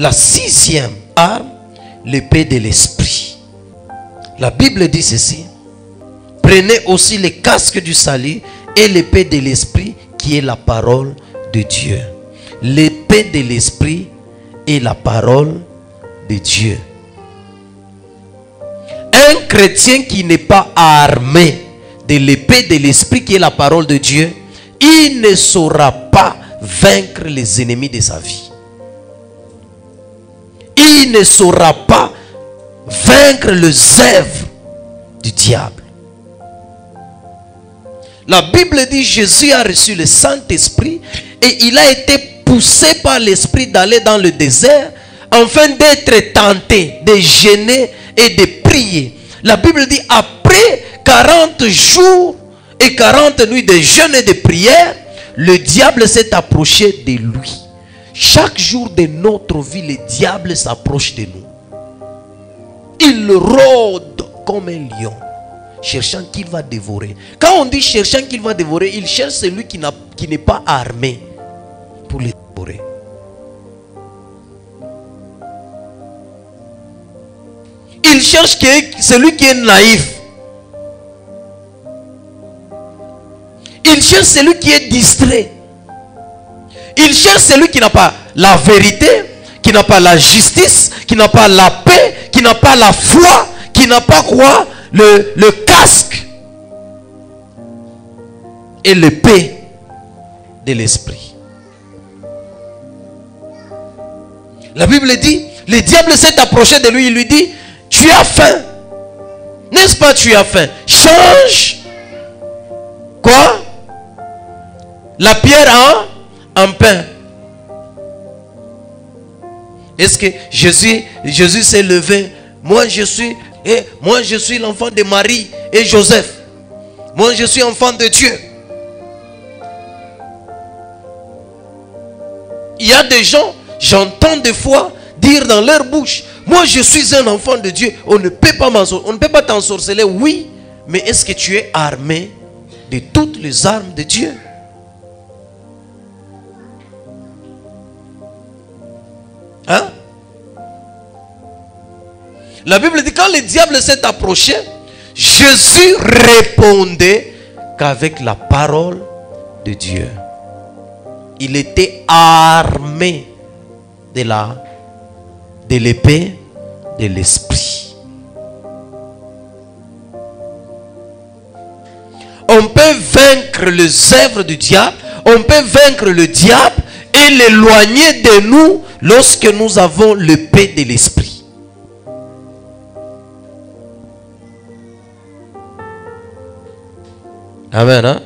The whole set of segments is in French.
la sixième arme, l'épée de l'esprit. La Bible dit ceci. Prenez aussi les casques du salut et l'épée de l'esprit qui est la parole de Dieu. L'épée de l'esprit est la parole de Dieu. Un chrétien qui n'est pas armé de l'épée de l'esprit qui est la parole de Dieu, il ne saura pas vaincre les ennemis de sa vie. Il ne saura pas vaincre les œuvres du diable. La Bible dit Jésus a reçu le Saint-Esprit et il a été poussé par l'Esprit d'aller dans le désert afin d'être tenté, de jeûner et de prier. La Bible dit après 40 jours et 40 nuits de jeûne et de prière, le diable s'est approché de lui. Chaque jour de notre vie, le diable s'approche de nous. Il rôde comme un lion, cherchant qu'il va dévorer. Quand on dit cherchant qu'il va dévorer, il cherche celui qui n'est pas armé pour le dévorer. Il cherche celui qui est naïf. Il cherche celui qui est distrait. Il cherche celui qui n'a pas la vérité, qui n'a pas la justice, qui n'a pas la paix, qui n'a pas la foi, qui n'a pas quoi? Le casque et l'épée de l'esprit. La Bible dit, le diable s'est approché de lui, il lui dit, tu as faim. N'est-ce pas, tu as faim? Change quoi? La pierre en pain. Est-ce que Jésus s'est levé? Moi je suis l'enfant de Marie et Joseph. Moi je suis enfant de Dieu. Il y a des gens, j'entends des fois dire dans leur bouche, moi je suis un enfant de Dieu. On ne peut pas t'ensorceler. Oui, mais est-ce que tu es armé de toutes les armes de Dieu? Hein? La Bible dit quand le diable s'est approché, Jésus répondait qu'avec la parole de Dieu. Il était armé de l'épée de l'esprit. On peut vaincre les œuvres du diable, on peut vaincre le diable et l'éloigner de nous lorsque nous avons l'épée de l'esprit. Amen. Hein?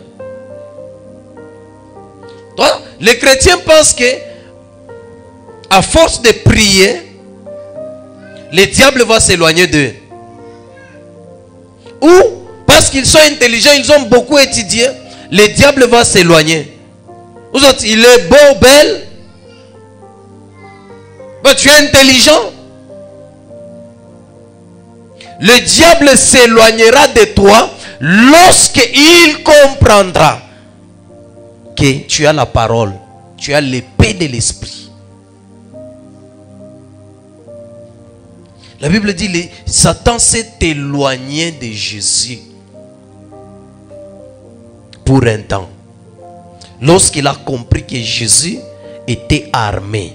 Toi, les chrétiens pensent que à force de prier, le diable va s'éloigner d'eux. Ou parce qu'ils sont intelligents, ils ont beaucoup étudié, le diable va s'éloigner. Vous autres, il est beau, belle. Mais tu es intelligent. Le diable s'éloignera de toi lorsqu'il comprendra que tu as la parole, tu as l'épée de l'esprit. La Bible dit, Satan s'est éloigné de Jésus pour un temps. Lorsqu'il a compris que Jésus était armé.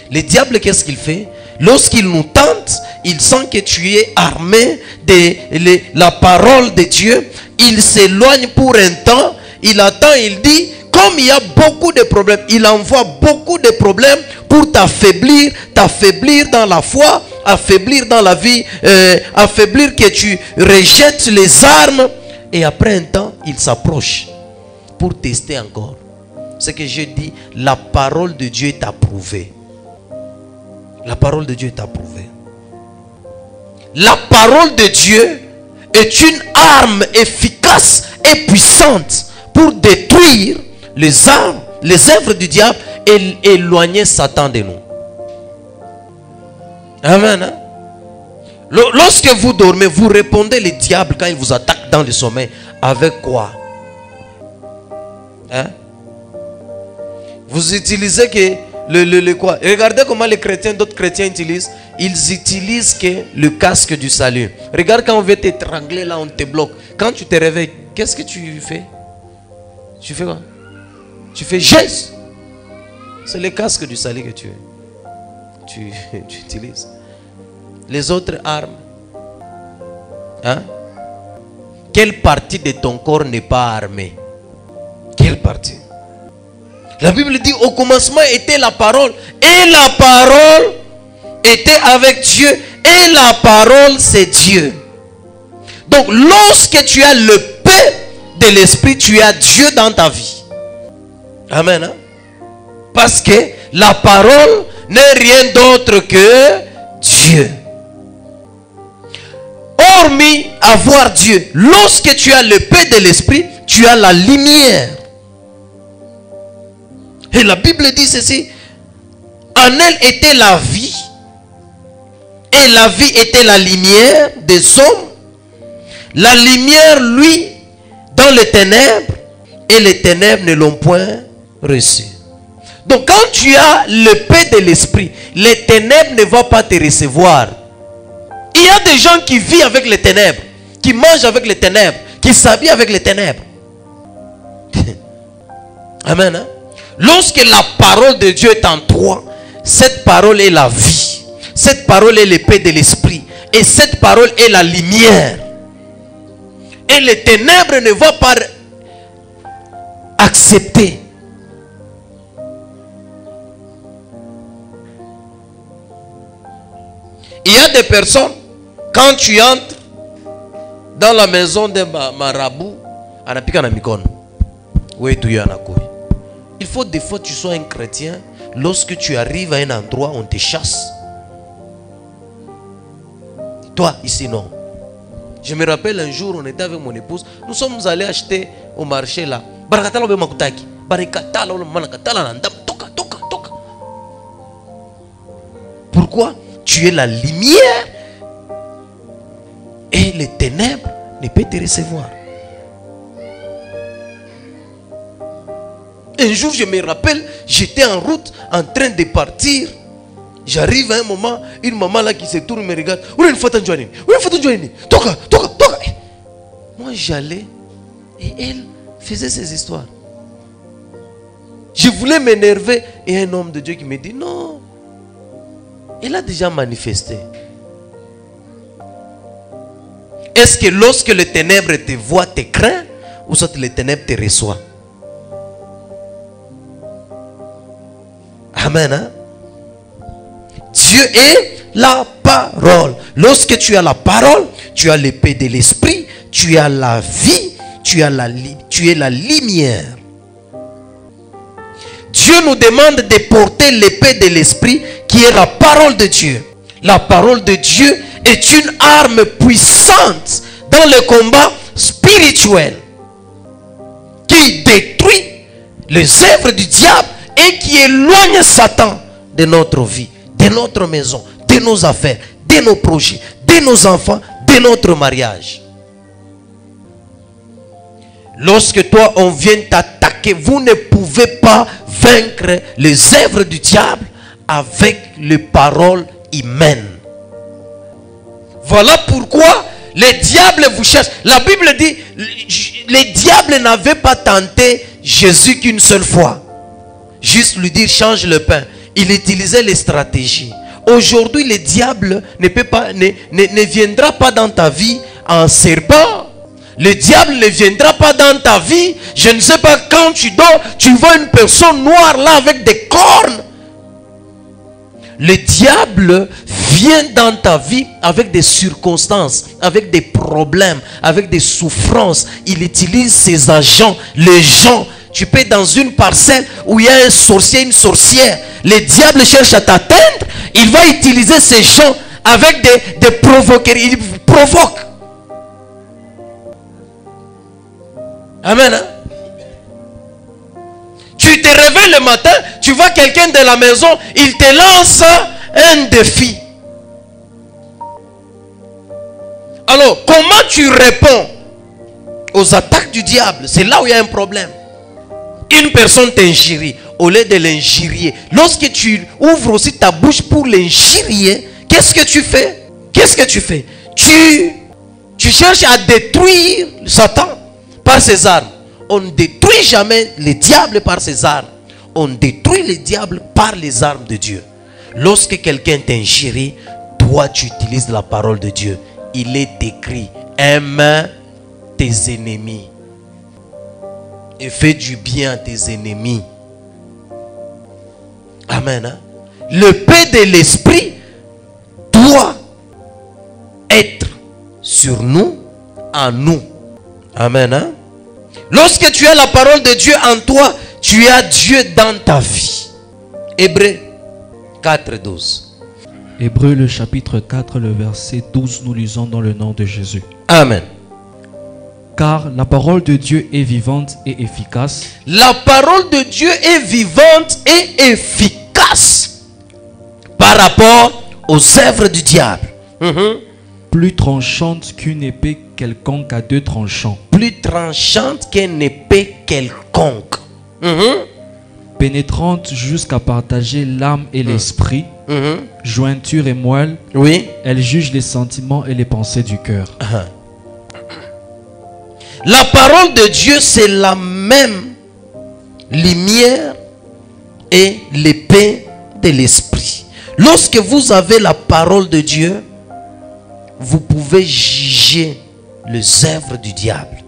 Le diable, qu'est-ce qu'il fait? Lorsqu'il nous tente, il sent que tu es armé de la parole de Dieu. Il s'éloigne pour un temps. Il attend, il dit, comme il y a beaucoup de problèmes, il envoie beaucoup de problèmes pour t'affaiblir dans la foi, affaiblir dans la vie, affaiblir que tu rejettes les armes. Et après un temps, il s'approche pour tester encore. Ce que je dis, la parole de Dieu est approuvée. La parole de Dieu est approuvée. La parole de Dieu est une arme efficace et puissante pour détruire les armes, les œuvres du diable et éloigner Satan de nous. Amen. Hein? Lorsque vous dormez, vous répondez le diable quand il vous attaque dans le sommeil. Avec quoi? Hein? Vous utilisez que quoi? Regardez comment les chrétiens, d'autres chrétiens utilisent. Ils utilisent que le casque du salut. Regarde quand on veut t'étrangler là, on te bloque. Quand tu te réveilles, qu'est-ce que tu fais? Tu fais quoi? Tu fais geste. C'est le casque du salut que tu utilises. Les autres armes. Hein? Quelle partie de ton corps n'est pas armée? Quelle partie? La Bible dit au commencement était la parole. Et la parole était avec Dieu. Et la parole c'est Dieu. Donc lorsque tu as le paix de l'esprit, tu as Dieu dans ta vie. Amen. Hein? Parce que la parole n'est rien d'autre que Dieu. Hormis avoir Dieu, lorsque tu as le paix de l'esprit, tu as la lumière. Et la Bible dit ceci: en elle était la vie, et la vie était la lumière des hommes. La lumière, lui, dans les ténèbres, et les ténèbres ne l'ont point reçu. Donc quand tu as le paix de l'esprit, les ténèbres ne vont pas te recevoir. Il y a des gens qui vivent avec les ténèbres, qui mangent avec les ténèbres, qui s'habillent avec les ténèbres. Amen. Hein? Lorsque la parole de Dieu est en toi, cette parole est la vie. Cette parole est l'épée de l'esprit. Et cette parole est la lumière. Et les ténèbres ne vont pas accepter. Il y a des personnes, quand tu entres dans la maison de marabout, il faut des fois que tu sois un chrétien. Lorsque tu arrives à un endroit, on te chasse. Toi, ici, non. Je me rappelle un jour, on était avec mon épouse. Nous sommes allés acheter au marché là. Pourquoi? Tu es la lumière et les ténèbres ne peuvent te recevoir. Un jour, je me rappelle, j'étais en route en train de partir. J'arrive à un moment, une maman là qui se tourne me regarde. Moi j'allais et elle faisait ses histoires. Je voulais m'énerver et un homme de Dieu qui me dit non. Il a déjà manifesté. Est-ce que lorsque les ténèbres te voient, te craint, ou soit les ténèbres te reçoivent? Amen. Hein? Dieu est la parole. Lorsque tu as la parole, tu as l'épée de l'esprit, tu as la vie, tu es la lumière. Dieu nous demande de porter l'épée de l'esprit qui est la parole de Dieu. La parole de Dieu est une arme puissante dans le combat spirituel qui détruit les œuvres du diable et qui éloigne Satan de notre vie, de notre maison, de nos affaires, de nos projets, de nos enfants, de notre mariage. Lorsque toi on vient t'attaquer, vous ne pouvez pas vaincre les œuvres du diable avec les paroles humaines. Voilà pourquoi les diables vous cherchent. La Bible dit, les diables n'avaient pas tenté Jésus qu'une seule fois. Juste lui dire change le pain. Il utilisait les stratégies. Aujourd'hui, le diable ne viendra pas dans ta vie en serpent. Le diable ne viendra pas dans ta vie. Je ne sais pas, quand tu dors, tu vois une personne noire là avec des cornes. Le diable vient dans ta vie avec des circonstances, avec des problèmes, avec des souffrances. Il utilise ses agents, les gens. Tu peux être dans une parcelle où il y a un sorcier, une sorcière. Le diable cherche à t'atteindre. Il va utiliser ces gens avec des provoqueries. Il provoque. Amen. Hein? Tu te réveilles le matin, tu vois quelqu'un de la maison, il te lance un défi. Alors, comment tu réponds aux attaques du diable? C'est là où il y a un problème. Une personne t'injurie. au lieu de l'injurier. Lorsque tu ouvres aussi ta bouche pour l'injurier, qu'est-ce que tu fais? Qu'est-ce que tu fais? Tu cherches à détruire Satan par ses armes. On ne détruit jamais le diable par ses armes. On détruit le diable par les armes de Dieu. Lorsque quelqu'un t'injurie, toi tu utilises la parole de Dieu. Il est écrit: aime tes ennemis et fais du bien à tes ennemis. Amen. Hein? Le paix de l'esprit doit être sur nous, en nous. Amen. Hein? Lorsque tu as la parole de Dieu en toi, tu as Dieu dans ta vie. Hébreux 4, 12. Hébreux le chapitre 4, le verset 12, nous lisons dans le nom de Jésus. Amen. Car la parole de Dieu est vivante et efficace. La parole de Dieu est vivante et efficace par rapport aux œuvres du diable. Plus tranchante qu'une épée quelconque à deux tranchants. Plus tranchante qu'une épée quelconque. Pénétrante jusqu'à partager l'âme et l'esprit, jointure et moelle. Oui. Elle juge les sentiments et les pensées du cœur. La parole de Dieu, c'est la même lumière et l'épée de l'esprit. Lorsque vous avez la parole de Dieu, vous pouvez juger les œuvres du diable.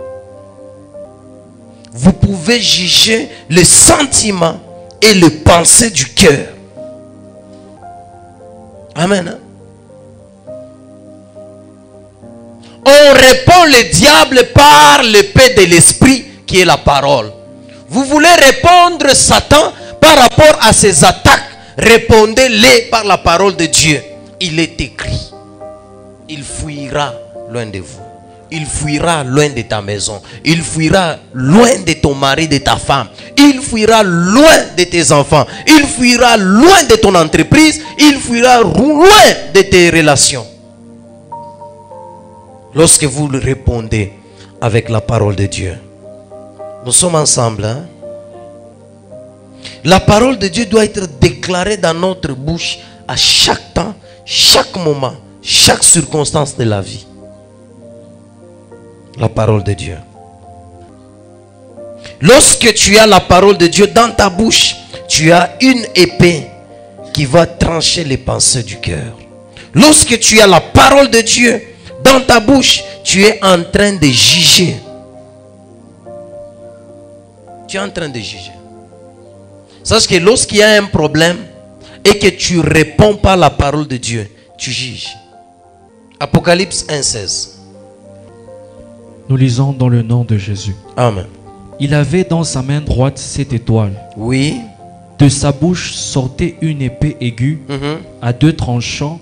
Vous pouvez juger les sentiments et les pensées du cœur. Amen. Hein? On répond le diable par l'épée de l'esprit qui est la parole. Vous voulez répondre Satan par rapport à ses attaques, répondez-les par la parole de Dieu. Il est écrit: il fuira loin de vous. Il fuira loin de ta maison. Il fuira loin de ton mari, de ta femme. Il fuira loin de tes enfants. Il fuira loin de ton entreprise. Il fuira loin de tes relations. Lorsque vous répondez avec la parole de Dieu. Nous sommes ensemble. Hein? La parole de Dieu doit être déclarée dans notre bouche à chaque temps, chaque moment, chaque circonstance de la vie. La parole de Dieu. Lorsque tu as la parole de Dieu dans ta bouche, tu as une épée qui va trancher les pensées du cœur. Lorsque tu as la parole de Dieu dans ta bouche, tu es en train de juger. Tu es en train de juger. Sache que lorsqu'il y a un problème et que tu réponds par la parole de Dieu, tu juges. Apocalypse 1,16. Nous lisons dans le nom de Jésus. Amen. Il avait dans sa main droite 7 étoiles. Oui. De sa bouche sortait une épée aiguë à deux tranchants,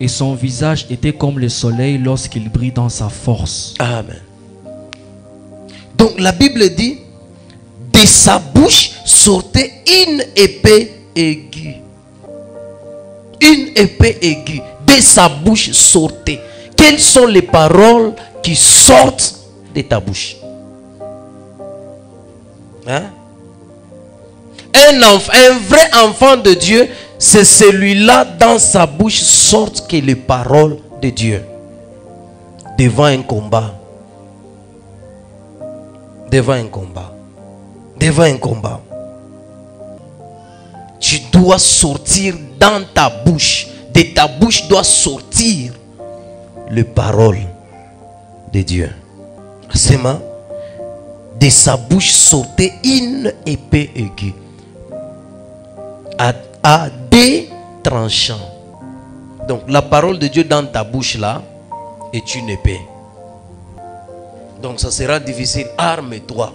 et son visage était comme le soleil lorsqu'il brille dans sa force. Amen. Donc la Bible dit: de sa bouche sortait une épée aiguë. Une épée aiguë. De sa bouche sortait. Quelles sont les paroles qui sortent de ta bouche? Hein? Un vrai enfant de Dieu, c'est celui-là, dans sa bouche sortent que les paroles de Dieu. Devant un combat. Devant un combat. Devant un combat. Tu dois sortir dans ta bouche. De ta bouche doit sortir les paroles de Dieu. Seulement, de sa bouche sortait une épée aiguë à deux tranchants. Donc la parole de Dieu dans ta bouche là est une épée. Donc ça sera difficile. Arme-toi.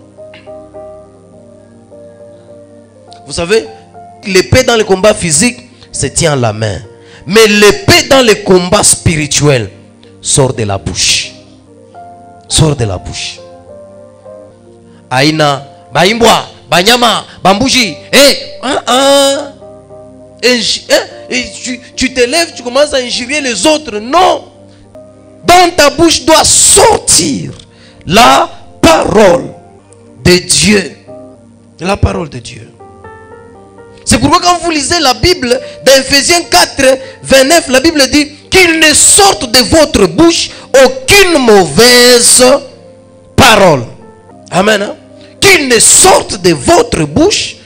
Vous savez, l'épée dans le combat physique se tient à la main. Mais l'épée dans le combat spirituel sort de la bouche. Sort de la bouche. Aïna, Baïmboa, Banyama, Bambouji. Tu te lèves, tu commences à injurier les autres. Non. Dans ta bouche doit sortir la parole de Dieu. La parole de Dieu. pourquoi quand vous lisez la Bible, dans Ephésiens 4, 29, la Bible dit qu'il ne sorte de votre bouche aucune mauvaise parole. Amen. Hein? Qu'il ne sorte de votre bouche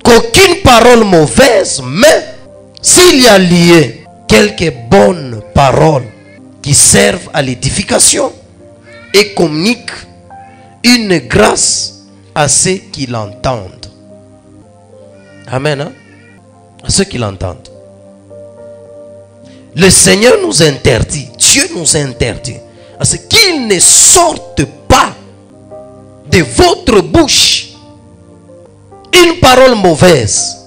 qu'aucune parole mauvaise, mais s'il y a lié quelques bonnes paroles qui servent à l'édification et communiquent une grâce à ceux qui l'entendent. Amen. Hein? À ceux qui l'entendent. Le Seigneur nous interdit, Dieu nous interdit, à ce qu'il ne sorte pas de votre bouche une parole mauvaise.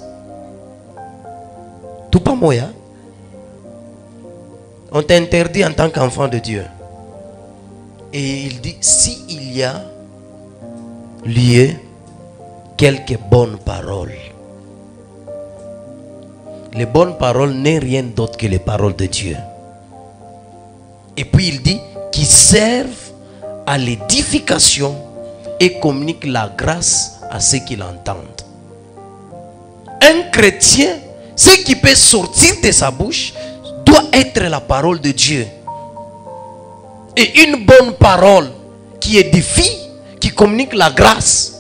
Tout pas moi. Hein? On t'interdit en tant qu'enfant de Dieu. Et il dit, s'il y a lié quelques bonnes paroles. Les bonnes paroles n'est rien d'autre que les paroles de Dieu. Et puis il dit, qui servent à l'édification et communiquent la grâce à ceux qui l'entendent. Un chrétien, ce qui peut sortir de sa bouche doit être la parole de Dieu. Et une bonne parole qui édifie, qui communique la grâce.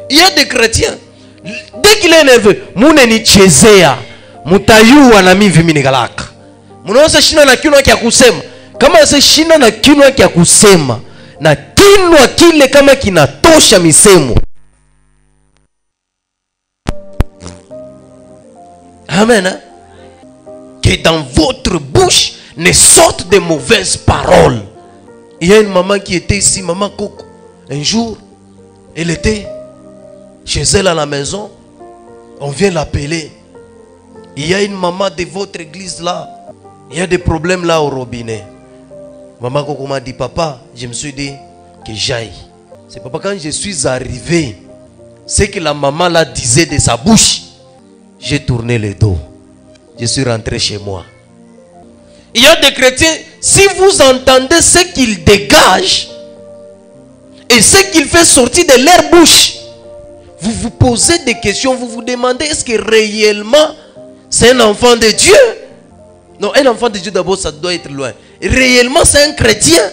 Il y a des chrétiens, dès qu'il est nerveux, mouneni chezea, mutayu anami viminigalaka. Munaona shina na kinwa kia kusema. Kama se shina na kinwa kia kusema, na kinwa kile kama kinatosha misemo. Amen. Hein? Que dans votre bouche ne sortent de mauvaises paroles. Il y a une maman qui était ici, maman Coco. Un jour, elle était chez elle à la maison. On vient l'appeler. Il y a une maman de votre église là. Il y a des problèmes là au robinet. Maman Coco m'a dit, papa, je me suis dit que j'aille. C'est papa, quand je suis arrivé, ce que la maman là disait de sa bouche, j'ai tourné le dos. Je suis rentré chez moi. Il y a des chrétiens, si vous entendez ce qu'ils dégagent et ce qu'ils font sortir de leur bouche, vous vous posez des questions, vous vous demandez, est-ce que réellement c'est un enfant de Dieu? Non, un enfant de Dieu d'abord, ça doit être loin. Réellement c'est un chrétien.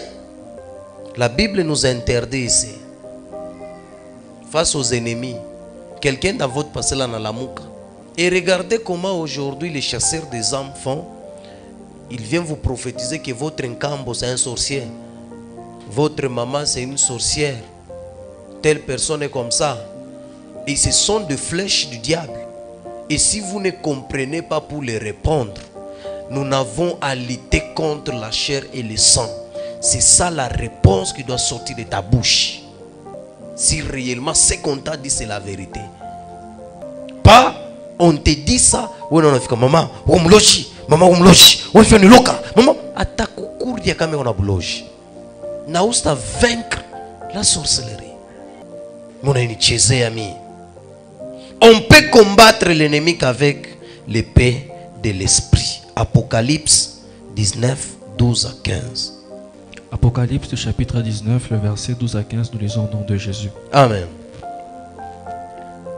La Bible nous interdit ici, face aux ennemis, quelqu'un dans votre passé là dans la mouka. Et regardez comment aujourd'hui les chasseurs des âmes font. Ils viennent vous prophétiser que votre incambo c'est un sorcier. Votre maman c'est une sorcière. Telle personne est comme ça. Et ce sont des flèches du diable. Et si vous ne comprenez pas pour les répondre, nous n'avons à lutter contre la chair et le sang. C'est ça la réponse qui doit sortir de ta bouche. Si réellement ce qu'on t'a dit c'est la vérité. Pas on te dit ça, oui non, maman, umloshi, maman umloshi, on fait une loca, maman, atakukur dia kame on a boulogi. Na usta vaincre la sorcellerie. Mon ami chezé ami. On peut combattre l'ennemi qu'avec l'épée de l'esprit. Apocalypse 19, 12 à 15. Apocalypse chapitre 19, le verset 12 à 15, nous lisons au nom de Jésus. Amen.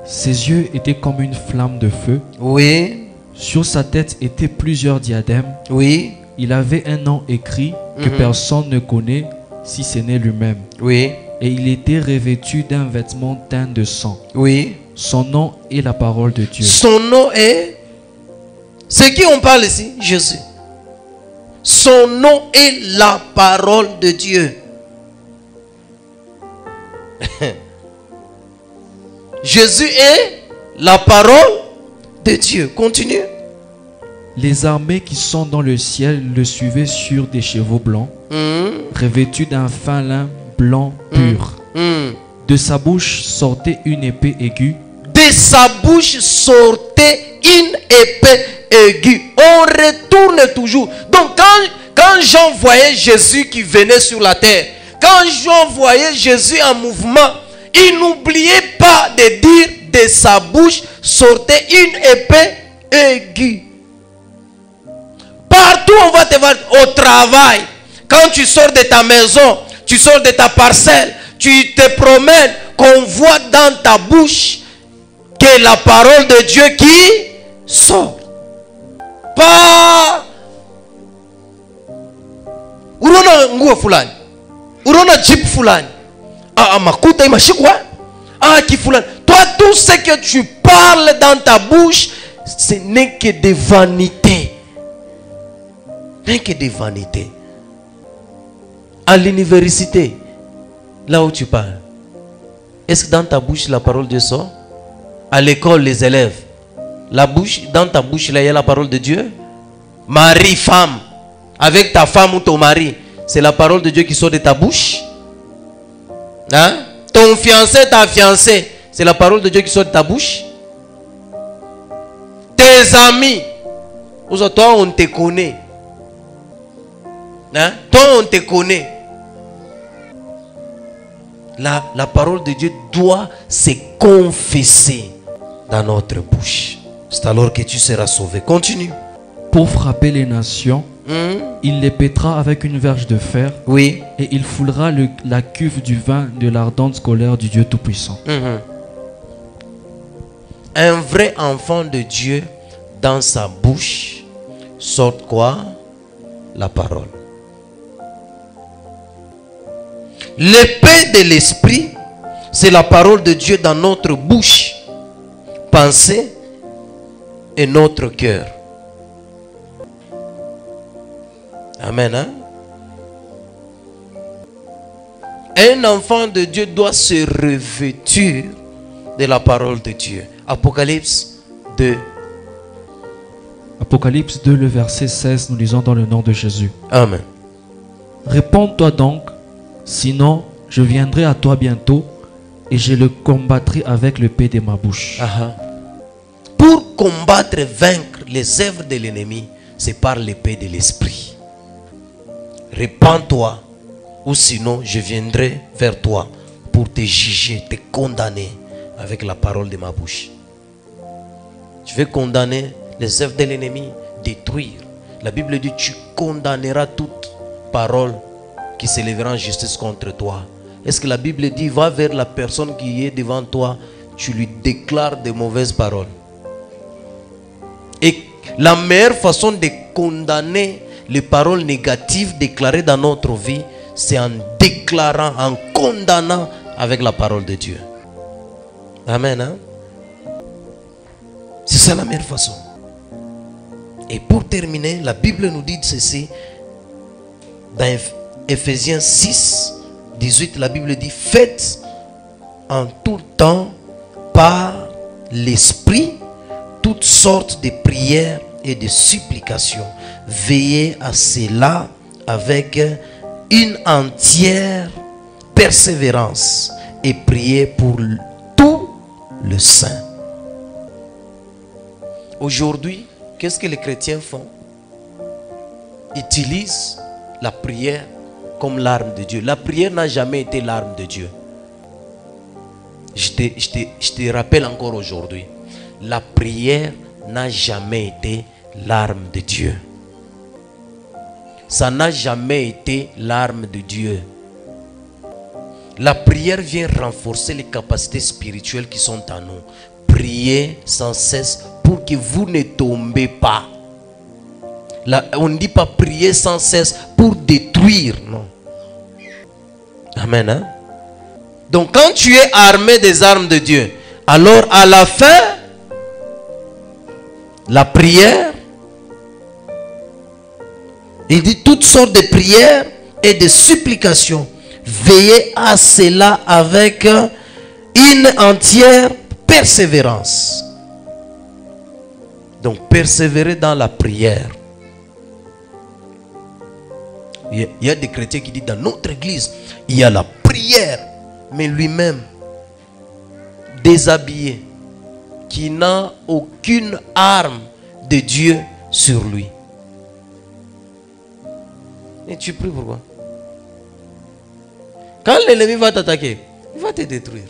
Ses yeux étaient comme une flamme de feu. Oui. Sur sa tête étaient plusieurs diadèmes. Oui. Il avait un nom écrit que personne ne connaît si ce n'est lui-même. Oui. Et il était revêtu d'un vêtement teint de sang. Oui. Son nom est la parole de Dieu. Son nom est... C'est qui on parle ici? Jésus. Son nom est la parole de Dieu. Jésus est la parole de Dieu. Continue. Les armées qui sont dans le ciel le suivaient sur des chevaux blancs, revêtus d'un fin lin blanc pur. De sa bouche sortait une épée aiguë. De sa bouche sortait une épée aiguë. On retourne toujours. Donc quand Jean voyait Jésus qui venait sur la terre, quand Jean voyait Jésus en mouvement, il n'oubliait pas de dire de sa bouche sortait une épée aiguë. Partout on va te voir, au travail, quand tu sors de ta maison, tu sors de ta parcelle, tu te promènes, qu'on voit dans ta bouche que la parole de Dieu qui sort. Pas urona nguo fulani, urona jeep fulani, makuta imashikwa, qui fulani. Toi, tout ce que tu parles dans ta bouche, ce n'est que des vanités. Ce n'est que des vanités. À l'université, là où tu parles, est-ce que dans ta bouche la parole de Dieu sort? À l'école, les élèves, dans ta bouche là, il y a la parole de Dieu. Mari, femme, avec ta femme ou ton mari, c'est la parole de Dieu qui sort de ta bouche. Hein? Ton fiancé, ta fiancée, c'est la parole de Dieu qui sort de ta bouche. Tes amis, toi on te connaît. Hein? Toi on te connaît. La parole de Dieu doit se confesser dans notre bouche. C'est alors que tu seras sauvé. Continue. Pour frapper les nations, il les pètera avec une verge de fer. Oui. Et il foulera la cuve du vin de l'ardente colère du Dieu Tout-Puissant. Un vrai enfant de Dieu, dans sa bouche, sort quoi? La parole. L'épée de l'esprit, c'est la parole de Dieu dans notre bouche, pensée et notre cœur. Amen. Hein? Un enfant de Dieu doit se revêtir de la parole de Dieu. Apocalypse 2. Apocalypse 2, le verset 16, nous lisons dans le nom de Jésus. Amen. Réponds-toi donc, sinon je viendrai à toi bientôt et je le combattrai avec l'épée de ma bouche. Pour combattre et vaincre les œuvres de l'ennemi, c'est par l'épée de l'esprit. Répands-toi, ou sinon je viendrai vers toi pour te juger, te condamner avec la parole de ma bouche. Je vais condamner les œuvres de l'ennemi, détruire. La Bible dit, tu condamneras toute parole qui s'élèvera en justice contre toi. Est-ce que la Bible dit, va vers la personne qui est devant toi, tu lui déclares de mauvaises paroles? Et la meilleure façon de condamner les paroles négatives déclarées dans notre vie, c'est en déclarant, en condamnant avec la parole de Dieu. Amen. Hein? C'est ça la meilleure façon. Et pour terminer, la Bible nous dit ceci. Dans Ephésiens 6, 18, la Bible dit, faites en tout temps par l'Esprit toutes sortes de prières et de supplications. Veillez à cela avec une entière persévérance et priez pour tout le saint. Aujourd'hui, qu'est-ce que les chrétiens font? Utilisent la prière comme l'arme de Dieu. La prière n'a jamais été l'arme de Dieu. Je te rappelle encore aujourd'hui. La prière n'a jamais été l'arme de Dieu. Ça n'a jamais été l'arme de Dieu. La prière vient renforcer les capacités spirituelles qui sont en nous. Priez sans cesse pour que vous ne tombez pas. Là, on ne dit pas prier sans cesse pour détruire, non. Amen. Hein? Donc quand tu es armé des armes de Dieu, alors à la fin, la prière, il dit toutes sortes de prières et de supplications. Veillez à cela avec une entière persévérance. Donc persévérer dans la prière. Il y a des chrétiens qui disent dans notre église, il y a la prière, mais lui-même déshabillé, qui n'a aucune arme de Dieu sur lui. Et tu pries pourquoi? Quand l'ennemi va t'attaquer, il va te détruire.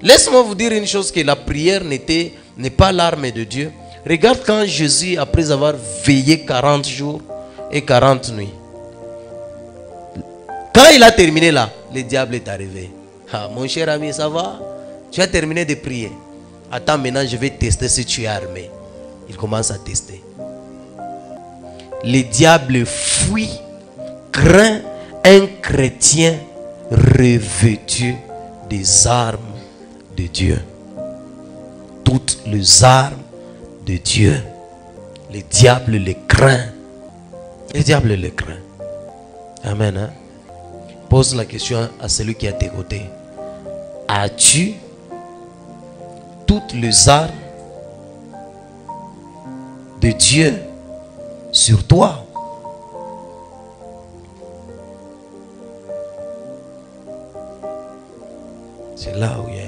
Laisse-moi vous dire une chose, que la prière n'est pas l'arme de Dieu. Regarde quand Jésus, après avoir veillé 40 jours et 40 nuits, quand il a terminé là, le diable est arrivé. Ah, mon cher ami, ça va? Tu as terminé de prier. Attends, maintenant je vais tester si tu es armé. Il commence à tester. Le diable fuit, craint un chrétien revêtu des armes de Dieu. Toutes les armes de Dieu. Le diable les craint. Le diable les craint. Amen. Hein? Pose la question à celui qui est à tes côtés. As-tu toutes les armes de Dieu sur toi? C'est là où il y a